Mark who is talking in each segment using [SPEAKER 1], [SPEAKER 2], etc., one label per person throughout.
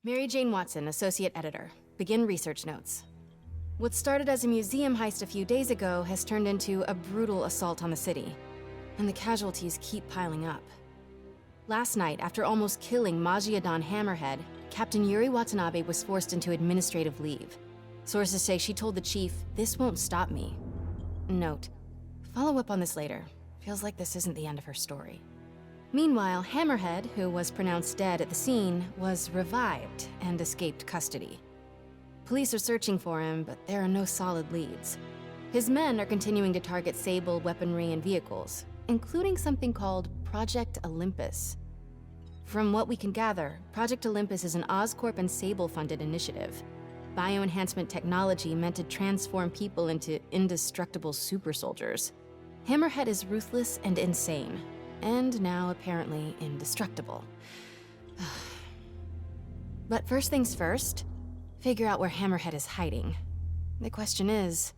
[SPEAKER 1] Mary Jane Watson, Associate Editor. Begin research notes. What started as a museum heist a few days ago has turned into a brutal assault on the city, and the casualties keep piling up. Last night, after almost killing Majidon Hammerhead, Captain Yuri Watanabe was forced into administrative leave. Sources say she told the chief, "This won't stop me." Note, follow up on this later. Feels like this isn't the end of her story. Meanwhile, Hammerhead, who was pronounced dead at the scene, was revived and escaped custody. Police are searching for him, but there are no solid leads. His men are continuing to target Sable weaponry and vehicles, including something called Project Olympus. From what we can gather, Project Olympus is an Oscorp and Sable-funded initiative. Bioenhancement technology meant to transform people into indestructible super soldiers. Hammerhead is ruthless and insane, and now apparently indestructible. But first things first, figure out where Hammerhead is hiding. The question is,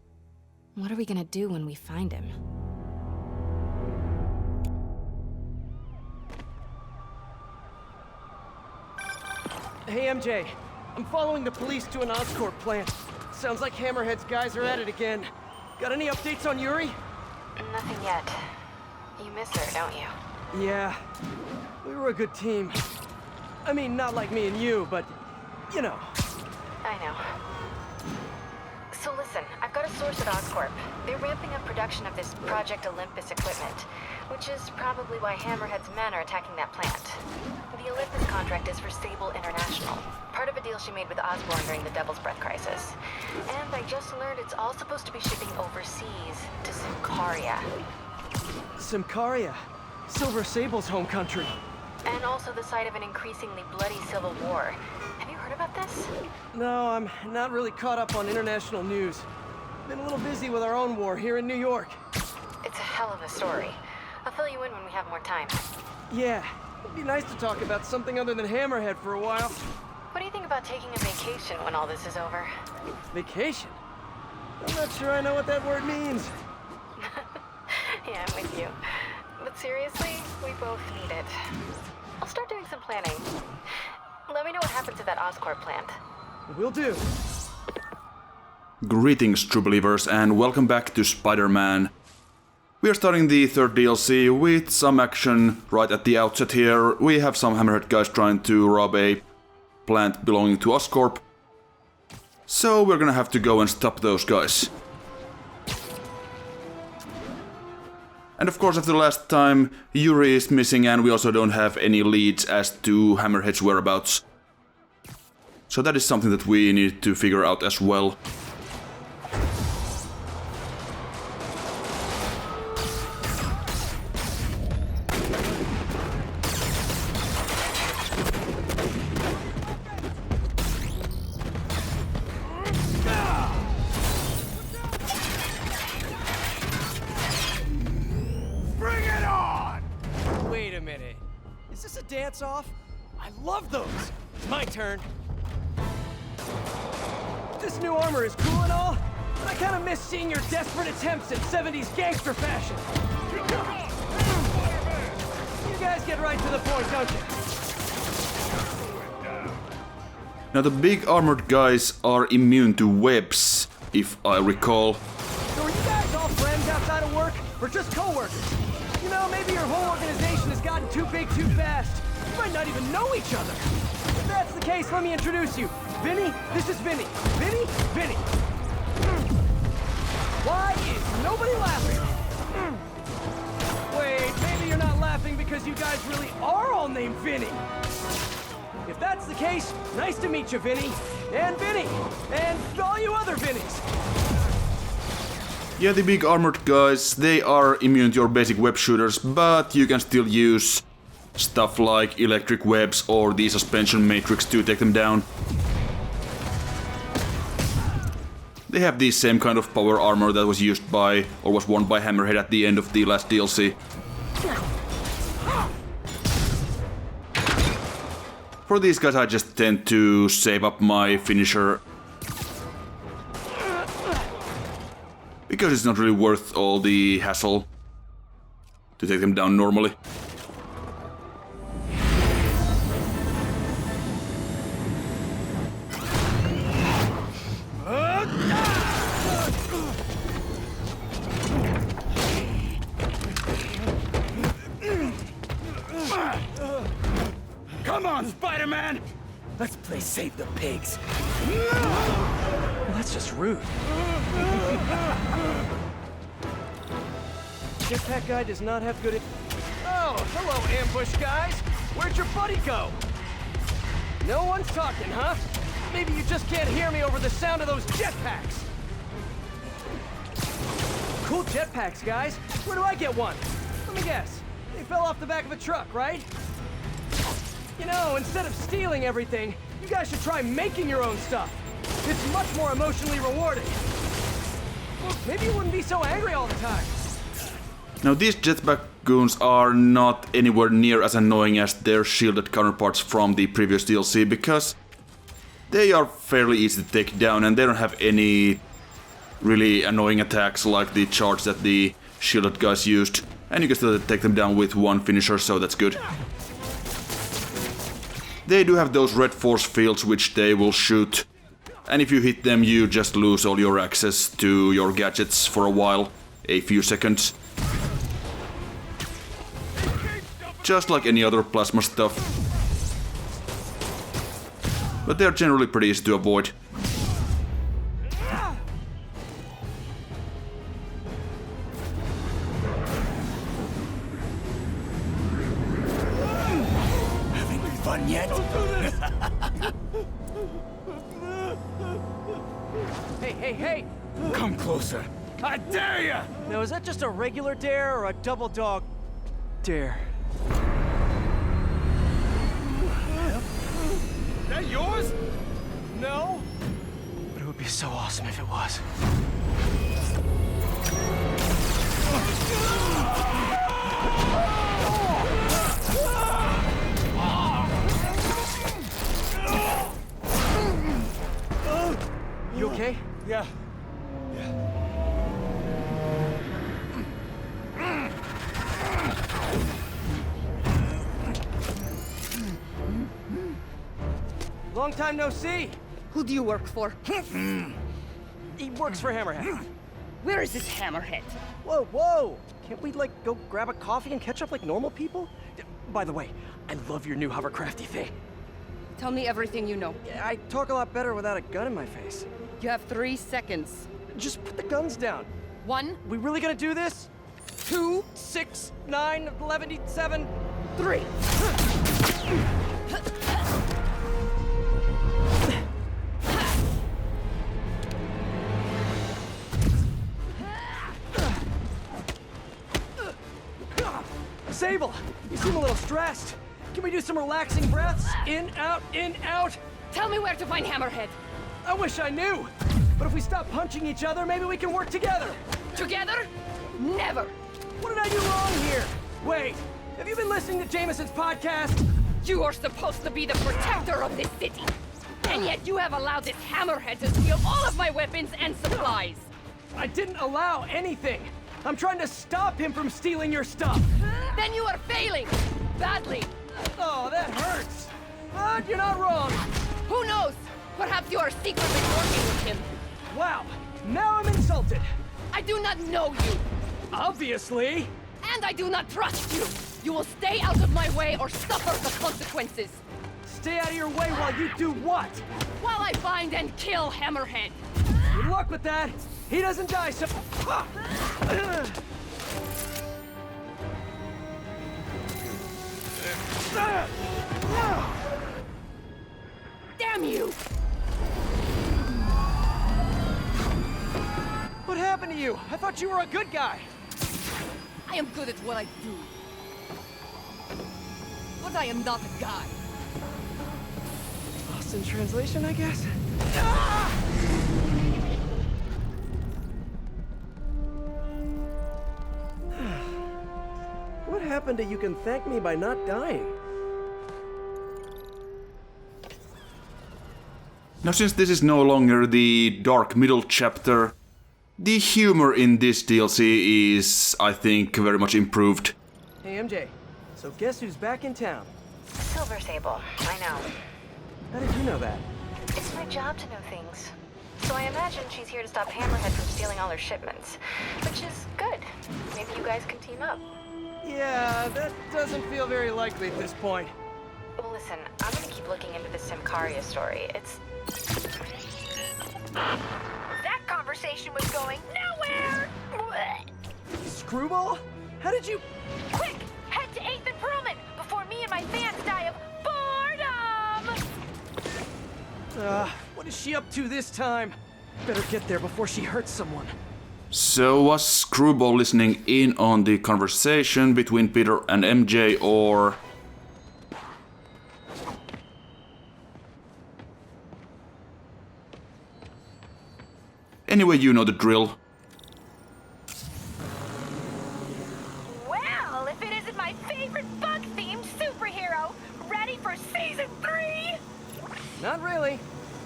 [SPEAKER 1] what are we gonna do when we find him?
[SPEAKER 2] Hey, MJ. I'm following the police to an Oscorp plant. Sounds like Hammerhead's guys are at it again. Got any updates on Yuri?
[SPEAKER 1] Nothing yet. You miss her, don't you?
[SPEAKER 2] Yeah. We were a good team. I mean, not like me and you, but, you know.
[SPEAKER 1] I know. So listen, I've got a source at Oscorp. They're ramping up production of this Project Olympus equipment, which is probably why Hammerhead's men are attacking that plant. The Olympus contract is for Sable International, part of a deal she made with Osborn during the Devil's Breath crisis. And I just learned it's all supposed to be shipping overseas to Symkaria.
[SPEAKER 2] Symkaria? Silver Sable's home country.
[SPEAKER 1] And also the site of an increasingly bloody civil war. Have you heard about this?
[SPEAKER 2] No, I'm not really caught up on international news. Been a little busy with our own war here in New York.
[SPEAKER 1] It's a hell of a story. I'll fill you in when we have more time.
[SPEAKER 2] Yeah, it'd be nice to talk about something other than Hammerhead for a while.
[SPEAKER 1] What do you think about taking a vacation when all this is over?
[SPEAKER 2] Vacation? I'm not sure I know what that word means.
[SPEAKER 1] Yeah, I'm with you. But seriously, we both need it. I'll start doing some planning. Let me know what happens at that Oscorp plant.
[SPEAKER 2] Will do.
[SPEAKER 3] Greetings, true believers, and welcome back to Spider-Man. We are starting the third DLC with some action right at the outset here. We have some Hammerhead guys trying to rob a plant belonging to Oscorp. So we're gonna have to go and stop those guys. And of course, after the last time, Yuri is missing and we also don't have any leads as to Hammerhead's whereabouts. So that is something that we need to figure out as well.
[SPEAKER 2] Wait a minute. Is this a dance-off? I love those! It's my turn. This new armor is cool and all, but I kinda miss seeing your desperate attempts at 70s gangster fashion. You guys get right to the point, don't you?
[SPEAKER 3] Now the big armored guys are immune to webs, if I recall.
[SPEAKER 2] So are you guys all friends outside of work, or just co-workers? You know, maybe your whole organization has gotten too big too fast. You might not even know each other. If that's the case, let me introduce you. Vinny, this is Vinny. Vinny, Vinny. Why is nobody laughing? Wait, maybe you're not laughing because you guys really are all named Vinny. If that's the case, nice to meet you, Vinny. And Vinny. And all you other Vinnies.
[SPEAKER 3] Yeah, the big armored guys, they are immune to your basic web shooters, but you can still use stuff like electric webs or the suspension matrix to take them down. They have the same kind of power armor that was used by, or was worn by Hammerhead at the end of the last DLC. For these guys I just tend to save up my finisher, because it's not really worth all the hassle to take them down normally.
[SPEAKER 2] Come on, Spider-Man! Let's play Save the Pigs. Well, that's just rude. Jetpack guy does not have good... Oh, hello, ambush guys. Where'd your buddy go? No one's talking, huh? Maybe you just can't hear me over the sound of those jetpacks. Cool jetpacks, guys. Where do I get one? Let me guess. They fell off the back of a truck, right? You know, instead of stealing everything, you guys should try making your own stuff. It's much more emotionally rewarding. Maybe you wouldn't be so angry all the time.
[SPEAKER 3] Now these jetpack goons are not anywhere near as annoying as their shielded counterparts from the previous DLC because they are fairly easy to take down and they don't have any really annoying attacks like the charge that the shielded guys used. And you can still take them down with one finisher, so that's good. They do have those red force fields which they will shoot. And if you hit them, you just lose all your access to your gadgets for a while. A few seconds. Just like any other plasma stuff. But they're generally pretty easy to avoid.
[SPEAKER 2] Having fun yet? Hey! Come closer. I dare ya! Now, is that just a regular dare or a double dog dare? Is that yours? No. But it would be so awesome if it was. You okay? Yeah. Long time no see.
[SPEAKER 4] Who do you work for?
[SPEAKER 2] He works for Hammerhead.
[SPEAKER 4] Where is this Hammerhead?
[SPEAKER 2] Whoa! Can't we, like, go grab a coffee and catch up like normal people? By the way, I love your new hovercrafty thing.
[SPEAKER 4] Tell me everything you know.
[SPEAKER 2] I talk a lot better without a gun in my face.
[SPEAKER 4] You have 3 seconds.
[SPEAKER 2] Just put the guns down.
[SPEAKER 4] 1,
[SPEAKER 2] We really gonna do this? 2, 6, 9, 11, 7, 3. Sable, you seem a little stressed. Can we do some relaxing breaths? In, out, in, out.
[SPEAKER 4] Tell me where to find Hammerhead.
[SPEAKER 2] I wish I knew. But if we stop punching each other, maybe we can work together.
[SPEAKER 4] Together? Never.
[SPEAKER 2] What did I do wrong here? Wait, have you been listening to Jameson's podcast?
[SPEAKER 4] You are supposed to be the protector of this city. And yet you have allowed this Hammerhead to steal all of my weapons and supplies.
[SPEAKER 2] I didn't allow anything. I'm trying to stop him from stealing your stuff.
[SPEAKER 4] Then you are failing. Badly.
[SPEAKER 2] Oh, that hurts. But you're not wrong.
[SPEAKER 4] Who knows? Perhaps you are secretly working with him.
[SPEAKER 2] Wow, now I'm insulted.
[SPEAKER 4] I do not know you.
[SPEAKER 2] Obviously.
[SPEAKER 4] And I do not trust you. You will stay out of my way or suffer the consequences.
[SPEAKER 2] Stay out of your way while you do what?
[SPEAKER 4] While I find and kill Hammerhead.
[SPEAKER 2] Good luck with that. He doesn't die, so...
[SPEAKER 4] Damn you!
[SPEAKER 2] What happened to you? I thought you were a good guy.
[SPEAKER 4] I am good at what I do. But I am not a guy.
[SPEAKER 2] Lost in translation, I guess? What happened to you can thank me by not dying?
[SPEAKER 3] Now since this is no longer the dark middle chapter, the humor in this DLC is, I think, very much improved.
[SPEAKER 2] Hey, MJ. So guess who's back in town?
[SPEAKER 5] Silver Sable, I know.
[SPEAKER 2] How did you know that?
[SPEAKER 5] It's my job to know things. So I imagine she's here to stop Hammerhead from stealing all her shipments. Which is good. Maybe you guys can team up.
[SPEAKER 2] Yeah, that doesn't feel very likely at this point.
[SPEAKER 5] Well, Listen, I'm gonna keep looking into this Simcaria story. It's...
[SPEAKER 6] That conversation was going nowhere!
[SPEAKER 2] Screwball? How did you...
[SPEAKER 6] Quick, head to 8th and Perlman before me and my fans die of boredom!
[SPEAKER 2] What is she up to this time? Better get there before she hurts someone.
[SPEAKER 3] So was Screwball listening in on the conversation between Peter and MJ, or... Anyway, you know the drill.
[SPEAKER 6] Well, if it isn't my favorite bug-themed superhero, ready for season 3?
[SPEAKER 2] Not really.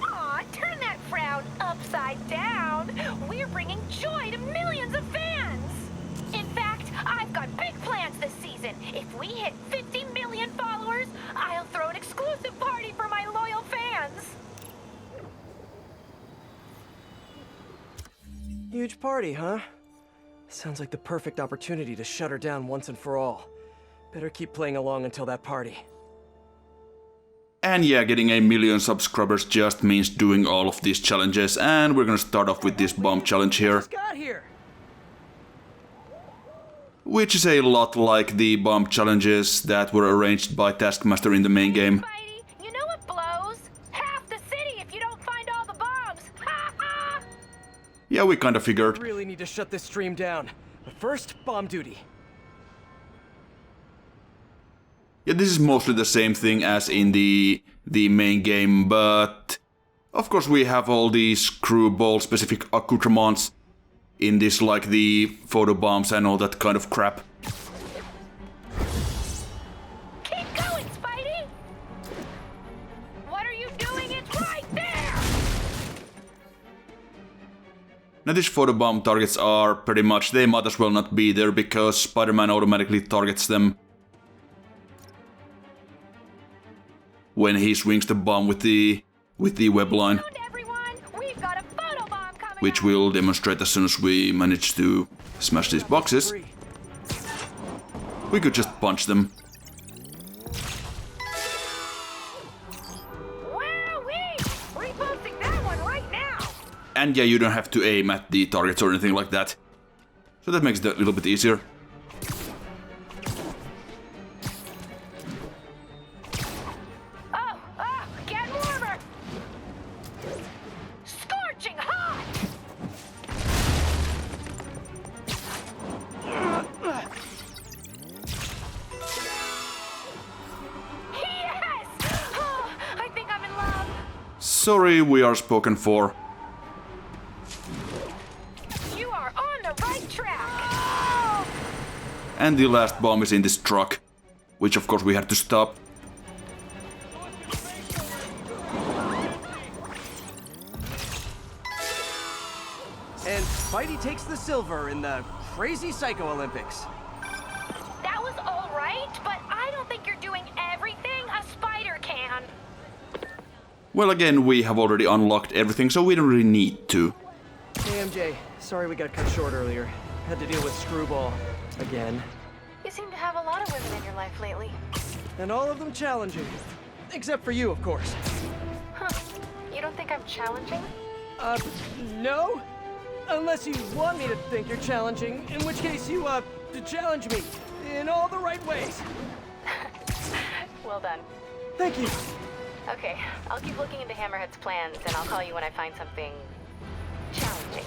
[SPEAKER 6] Aw, turn that frown upside down. We're bringing joy to millions of fans. In fact, I've got big plans this season. If we hit 50 million followers, I'll throw an exclusive party for my loyal fans.
[SPEAKER 2] Huge party, huh? Sounds like the perfect opportunity to shut her down once and for all. Better keep playing along until that party.
[SPEAKER 3] And yeah, getting a million subscribers just means doing all of these challenges, and we're gonna start off with this bomb challenge here.
[SPEAKER 2] Just got here.
[SPEAKER 3] Which is a lot like the bomb challenges that were arranged by Taskmaster in the main game.
[SPEAKER 6] Spidey, you know what blows? Half the city if you don't find all the bombs. Ha ha!
[SPEAKER 3] Yeah, we kinda figured.
[SPEAKER 2] Really need to shut this stream down. But first, bomb duty.
[SPEAKER 3] Yeah, this is mostly the same thing as in the main game, but of course we have all these Screwball specific accoutrements in this, like the photo bombs and all that kind of crap.
[SPEAKER 6] Keep going, Spidey! What are you doing? It's right there!
[SPEAKER 3] Now these photo bomb targets are pretty much, they might as well not be there because Spider-Man automatically targets them when he swings the bomb with the web line,
[SPEAKER 6] Everyone, we've got a photo bomb coming
[SPEAKER 3] which
[SPEAKER 6] up.
[SPEAKER 3] we'll demonstrate as soon as we manage to smash these boxes. We could just punch them.
[SPEAKER 6] Wowee! Reposting that one right now!
[SPEAKER 3] And yeah, you don't have to aim at the targets or anything like that. So that makes it a little bit easier.
[SPEAKER 6] Oh, get warmer! Scorching hot! Yes! Oh, I think I'm in love.
[SPEAKER 3] Sorry, we are spoken for.
[SPEAKER 6] You are on the right track. Oh!
[SPEAKER 3] And the last bomb is in this truck, which of course we had to stop.
[SPEAKER 2] And Spidey takes the silver in the Crazy Psycho Olympics.
[SPEAKER 6] That was all right, but I don't think you're doing everything a spider can.
[SPEAKER 3] Well, again, we have already unlocked everything, so we don't really need to.
[SPEAKER 2] Hey MJ, sorry we got cut short earlier. Had to deal with Screwball. Again.
[SPEAKER 5] You seem to have a lot of women in your life lately.
[SPEAKER 2] And all of them challenging. Except for you, of course.
[SPEAKER 5] Huh. You don't think I'm challenging?
[SPEAKER 2] No? Unless you want me to think you're challenging, in which case you, challenge me. In all the right ways.
[SPEAKER 5] Well done.
[SPEAKER 2] Thank you.
[SPEAKER 5] Okay, I'll keep looking into Hammerhead's plans, and I'll call you when I find something... challenging.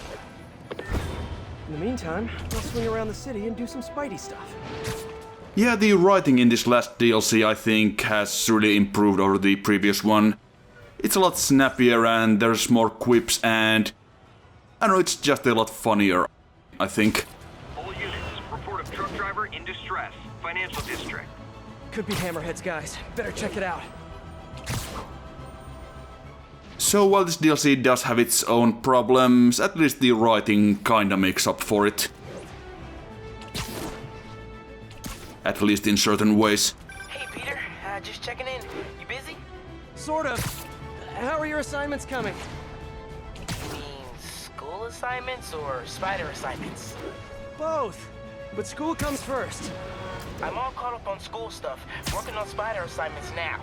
[SPEAKER 2] In the meantime, I'll swing around the city and do some Spidey stuff.
[SPEAKER 3] Yeah, the writing in this last DLC, I think, has really improved over the previous one. It's a lot snappier and there's more quips and... I don't know, it's just a lot funnier, I think.
[SPEAKER 7] All units, report of truck driver in distress. Financial district.
[SPEAKER 2] Could be Hammerhead's guys. Better check it out.
[SPEAKER 3] So while this DLC does have its own problems, at least the writing kinda makes up for it. At least in certain ways.
[SPEAKER 8] Hey, Peter. Just checking in. You busy?
[SPEAKER 2] Sort of. How are your assignments coming?
[SPEAKER 8] You mean school assignments or spider assignments?
[SPEAKER 2] Both. But school comes first.
[SPEAKER 8] I'm all caught up on school stuff, working on spider assignments now.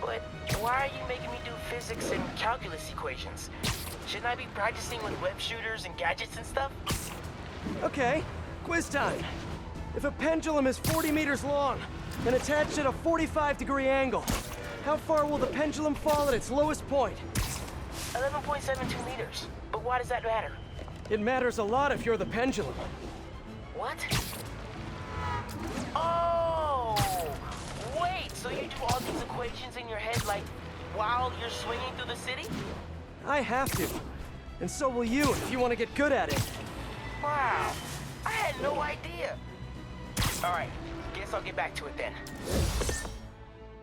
[SPEAKER 8] But why are you making me do physics and calculus equations? Shouldn't I be practicing with web shooters and gadgets and stuff?
[SPEAKER 2] Okay, quiz time. If a pendulum is 40 meters long and attached at a 45-degree angle, how far will the pendulum fall at its lowest point?
[SPEAKER 8] 11.72 meters. But why does that matter?
[SPEAKER 2] It matters a lot if you're the pendulum.
[SPEAKER 8] What? Oh! Wait, so you do all these equations in your head, like, while you're swinging through the city?
[SPEAKER 2] I have to. And so will you if you want to get good at it.
[SPEAKER 8] Wow, I had no idea. All right, guess I'll get back to it then.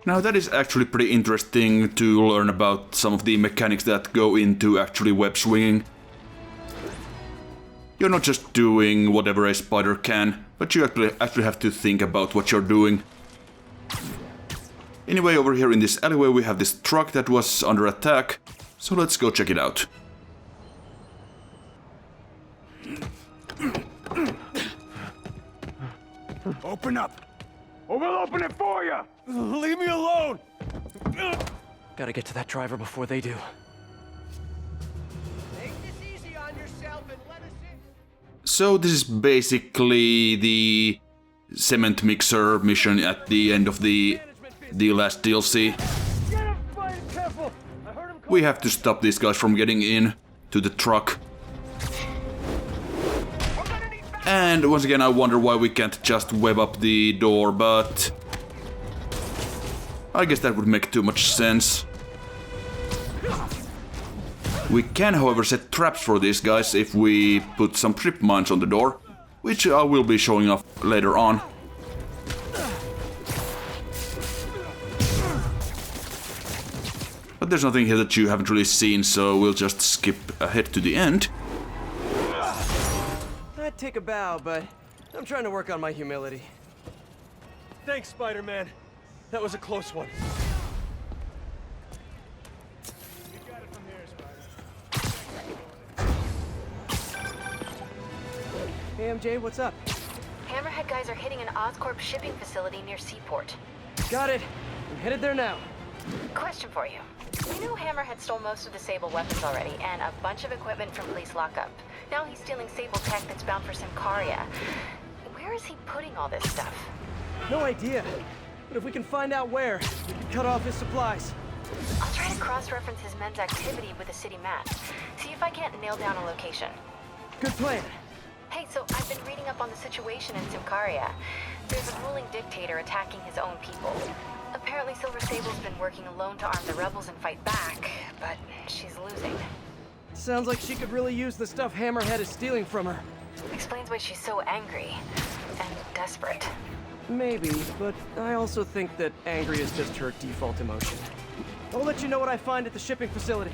[SPEAKER 3] Now that is actually pretty interesting to learn about some of the mechanics that go into actually web swinging. You're not just doing whatever a spider can, but you actually have to think about what you're doing. Anyway, over here in this alleyway we have this truck that was under attack, so let's go check it out.
[SPEAKER 9] Open up! Or we'll open it for you! Leave me alone!
[SPEAKER 2] Gotta get to that driver before they do.
[SPEAKER 9] Take this easy on yourself and let us in.
[SPEAKER 3] So this is basically the cement mixer mission at the end of the last DLC.
[SPEAKER 9] Get him, Spider, careful! I heard him.
[SPEAKER 3] We have to stop these guys from getting in to the truck. And once again I wonder why we can't just web up the door, but I guess that would make too much sense. We can, however, set traps for these guys if we put some trip mines on the door, which I will be showing off later on. But there's nothing here that you haven't really seen, so we'll just skip ahead to the end.
[SPEAKER 2] I'd take a bow, but I'm trying to work on my humility.
[SPEAKER 9] Thanks, Spider-Man. That was a close one. You got it from here, Spider.
[SPEAKER 2] Hey, MJ, what's up?
[SPEAKER 5] Hammerhead guys are hitting an Oscorp shipping facility near Seaport.
[SPEAKER 2] Got it. I'm headed there now.
[SPEAKER 5] Question for you. We know Hammerhead stole most of the Sable weapons already, and a bunch of equipment from police lockup. Now he's stealing Sable tech that's bound for Symkaria. Where is he putting all this stuff?
[SPEAKER 2] No idea. But if we can find out where, we can cut off his supplies.
[SPEAKER 5] I'll try to cross-reference his men's activity with the city map. See if I can't nail down a location.
[SPEAKER 2] Good plan.
[SPEAKER 5] Hey, so I've been reading up on the situation in Symkaria. There's a ruling dictator attacking his own people. Apparently Silver Sable's been working alone to arm the rebels and fight back, but she's losing.
[SPEAKER 2] Sounds like she could really use the stuff Hammerhead is stealing from her.
[SPEAKER 5] Explains why she's so angry and desperate.
[SPEAKER 2] Maybe, but I also think that angry is just her default emotion. I'll let you know what I find at the shipping facility.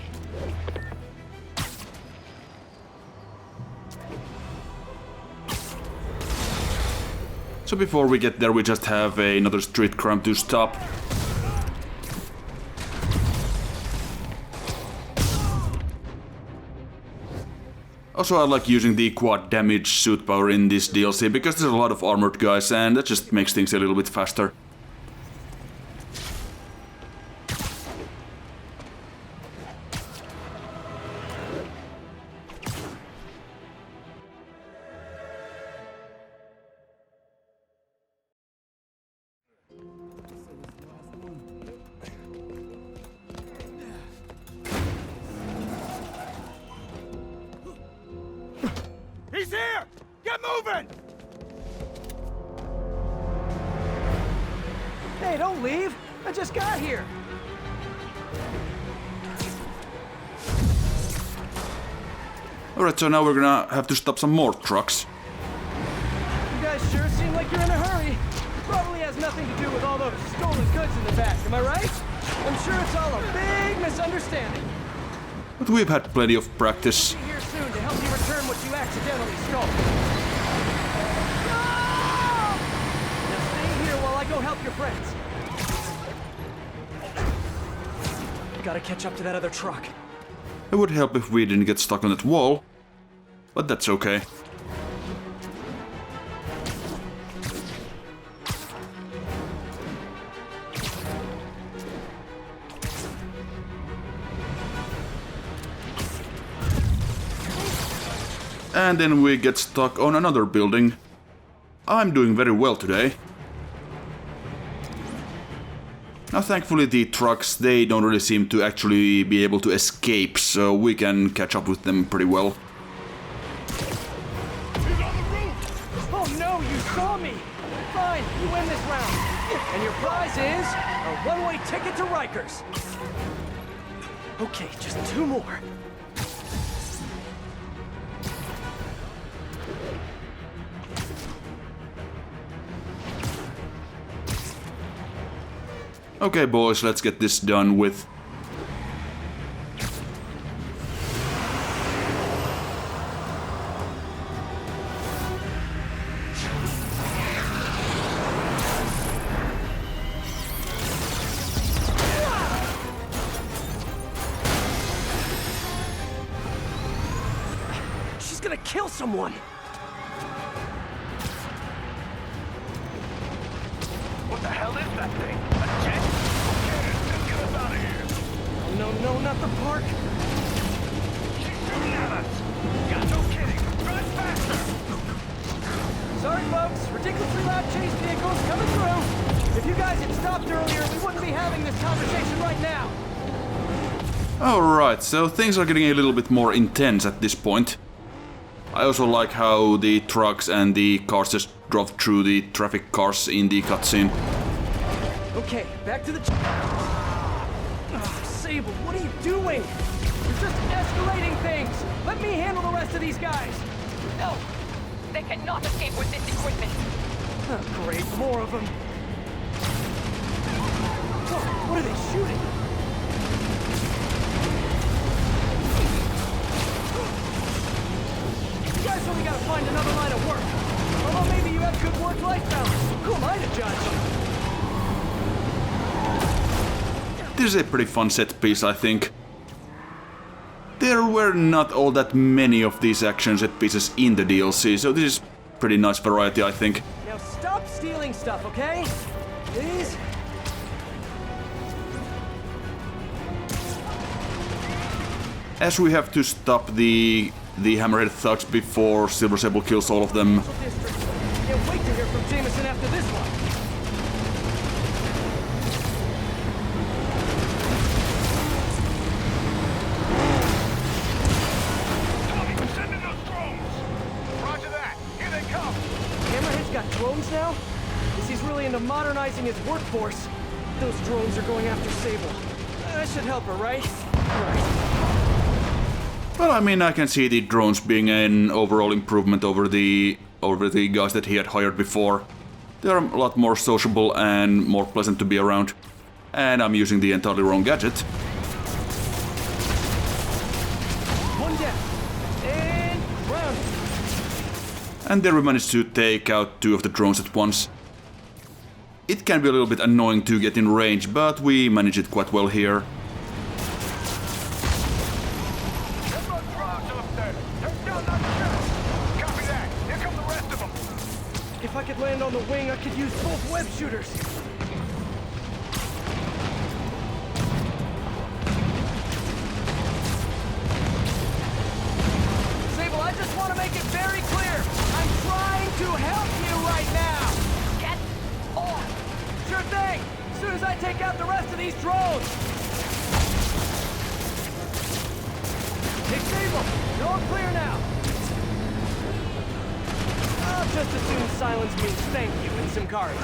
[SPEAKER 3] So before we get there we just have another street crime to stop. Also I like using the quad damage suit power in this DLC because there's a lot of armored guys and that just makes things a little bit faster.
[SPEAKER 9] He's here! Get moving!
[SPEAKER 2] Hey, don't leave! I just got here!
[SPEAKER 3] Alright, so now we're gonna have to stop some more trucks.
[SPEAKER 2] You guys sure seem like you're in a hurry. Probably has nothing to do with all those stolen goods in the back, am I right? I'm sure it's all a big misunderstanding.
[SPEAKER 3] But we've had plenty of practice.
[SPEAKER 2] Be here soon to help you return what you accidentally stole. No! Now stay here while I go help your friends. Gotta catch up to that other truck.
[SPEAKER 3] It would help if we didn't get stuck on that wall, but that's okay. And then we get stuck on another building. I'm doing very well today. Now thankfully the trucks, they don't really seem to actually be able to escape, so we can catch up with them pretty well.
[SPEAKER 2] Oh no, you saw me! Fine, you win this round. And your prize is a one-way ticket to Rikers. Okay, just 2 more.
[SPEAKER 3] Okay boys, let's get this done with.
[SPEAKER 2] She's gonna kill someone!
[SPEAKER 9] What the hell is that thing? A jet? Let's get us out of here.
[SPEAKER 2] No, no, not the park!
[SPEAKER 9] She's shooting at us. Yeah, no kidding. Drive faster.
[SPEAKER 2] Sorry folks, ridiculously loud chase vehicles coming through! If you guys had stopped earlier, we wouldn't be having this conversation right now!
[SPEAKER 3] Alright, so things are getting a little bit more intense at this point. I also like how the trucks and the cars just drove through the traffic cars in the cutscene.
[SPEAKER 2] Okay, back to the... Sable, what are you doing? You're just escalating things! Let me handle the rest of these guys!
[SPEAKER 4] No! They cannot escape with this equipment!
[SPEAKER 2] Oh, great, more of them. Oh, what are they shooting? You guys only gotta find another line of work. Although maybe you have good work-life balance. Who am I to judge?
[SPEAKER 3] This is a pretty fun set piece, I think. There were not all that many of these action set pieces in the DLC, so this is pretty nice variety, I think.
[SPEAKER 2] Now stop stealing stuff, okay? Please?
[SPEAKER 3] As we have to stop the Hammerhead thugs before Silver Sable kills all of them.
[SPEAKER 2] District. Can't wait to hear from Jameson after this one.
[SPEAKER 9] Tommy, we're sending those drones. Roger that. Here they come.
[SPEAKER 2] Hammerhead's got drones now? Guess he's really into modernizing his workforce. Those drones are going after Sable. That should help her, right? Right.
[SPEAKER 3] Well, I mean, I can see the drones being an overall improvement over the guys that he had hired before. They're a lot more sociable and more pleasant to be around. And I'm using the entirely wrong gadget.
[SPEAKER 2] One down. And grounded.
[SPEAKER 3] And there we managed to take out 2 of the drones at once. It can be a little bit annoying to get in range, but we manage it quite well here.
[SPEAKER 2] If I could land on the wing, I could use both web shooters. Sable, I just want to make it very clear. I'm trying to help you right now.
[SPEAKER 4] Get on!
[SPEAKER 2] Sure thing. As soon as I take out the rest of these drones. Hey, Sable, you're all clear now. I'll just as soon silence means thank you in Symkaria.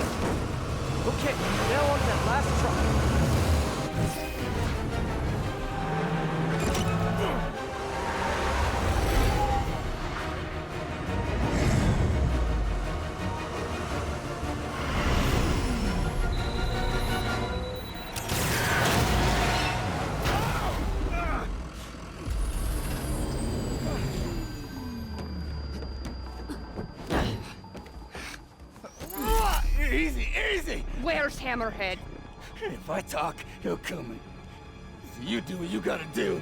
[SPEAKER 2] Okay, now on to that last truck.
[SPEAKER 9] Easy, easy.
[SPEAKER 4] Where's Hammerhead?
[SPEAKER 9] If I talk, he'll kill me. So you do what you gotta do.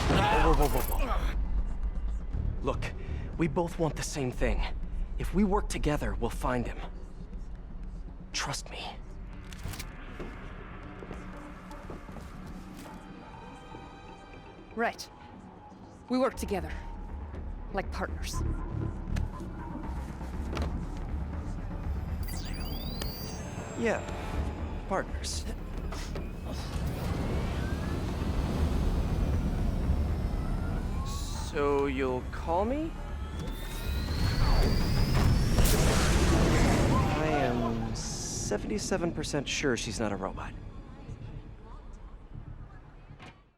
[SPEAKER 2] Whoa. Look, we both want the same thing. If we work together, we'll find him. Trust me.
[SPEAKER 4] Right. We work together. Like partners.
[SPEAKER 2] Yeah, partners. So you'll call me? I am 77% sure she's not a robot.